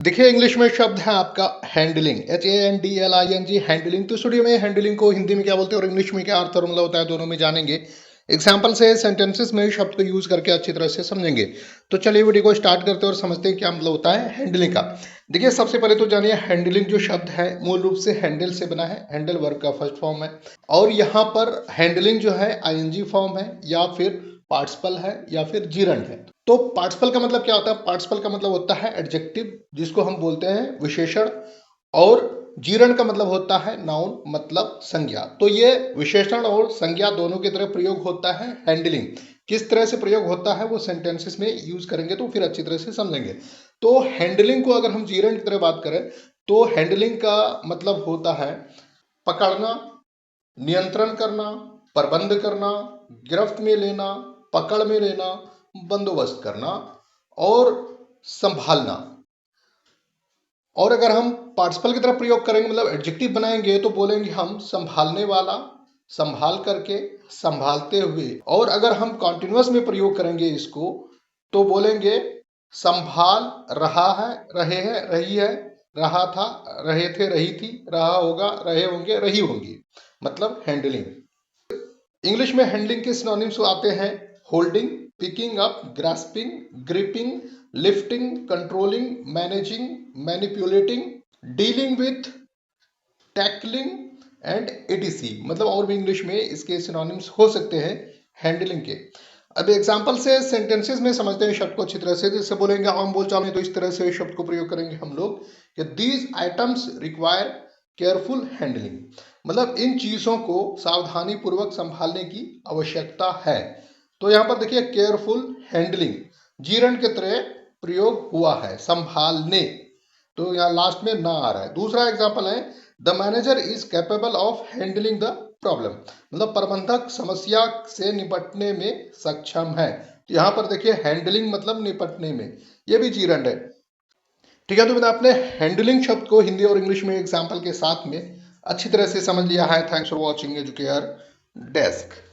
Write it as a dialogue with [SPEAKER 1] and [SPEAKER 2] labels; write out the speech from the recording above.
[SPEAKER 1] देखिए इंग्लिश में शब्द है आपका हैंडलिंग, HANDLING, हैंडलिंग। तो स्टूडियो में हैंडलिंग को हिंदी में क्या बोलते हैं और इंग्लिश में क्या अर्थ और मतलब होता है, दोनों में जानेंगे। एग्जाम्पल से सेंटेंसेस में शब्द को यूज करके अच्छी तरह से समझेंगे। तो चलिए वीडियो को स्टार्ट करते हैं और समझते हैं क्या मतलब होता है हैंडलिंग का। देखिए सबसे पहले तो जानिए हैंडलिंग जो शब्द है मूल रूप से हैंडल से बना है। हैंडल वर्ब का फर्स्ट फॉर्म है और यहाँ पर हैंडलिंग जो है ING फॉर्म है या फिर पार्टिसिपल है या फिर जीरंड है। तो पार्टिसिपल का मतलब क्या होता है? पार्टिसिपल का मतलब होता है एडजेक्टिव, जिसको हम बोलते हैं विशेषण, और जीरण का मतलब होता है नाउन, मतलब संज्ञा। तो ये विशेषण और संज्ञा दोनों की तरह प्रयोग होता है हैंडलिंग। किस तरह से प्रयोग होता है वो सेंटेंसेस में यूज करेंगे तो फिर अच्छी तरह से समझेंगे। तो हैंडलिंग को अगर हम जीरण की तरह बात करें तो हैंडलिंग का मतलब होता है पकड़ना, नियंत्रण करना, प्रबंध करना, गिरफ्त में लेना, पकड़ में लेना, बंदोबस्त करना और संभालना। और अगर हम पार्टिसिपल की तरफ प्रयोग करेंगे मतलब एडजेक्टिव बनाएंगे तो बोलेंगे हम संभालने वाला, संभाल करके, संभालते हुए। और अगर हम कॉन्टिन्यूअस में प्रयोग करेंगे इसको तो बोलेंगे संभाल रहा है, रहे हैं, रही है, रहा था, रहे थे, रही थी, रहा होगा, रहे होंगे, रही होंगी, मतलब हैंडलिंग। इंग्लिश में हैंडलिंग के सिनोनिम्स आते हैं holding, picking up, grasping, gripping, lifting, controlling, managing, manipulating, dealing with, tackling and etc. मतलब और भी इंग्लिश में इसके सिनोनिम्स हो सकते हैं हैंडलिंग के। अब एग्जांपल से सेंटेंसेस में समझते हैं शब्द को अच्छी तरह से। जैसे बोलेंगे आम बोलचाल में तो इस तरह से शब्द को प्रयोग करेंगे हम लोग कि these items require careful handling. मतलब इन चीजों को सावधानी पूर्वक संभालने की आवश्यकता है। तो यहाँ पर देखिए केयरफुल हैंडलिंग जीरण के तरह प्रयोग हुआ है, संभालने। तो यहाँ लास्ट में ना आ रहा है। दूसरा एग्जाम्पल है the manager is capable of handling the problem. मतलब प्रबंधक समस्या से निपटने में सक्षम है। तो यहाँ पर देखिए हैंडलिंग मतलब निपटने में, ये भी जीरंड है। ठीक है, तो मैंने आपने हैंडलिंग शब्द को हिंदी और इंग्लिश में एग्जाम्पल के साथ में अच्छी तरह से समझ लिया है। Thanks for watching educare desk.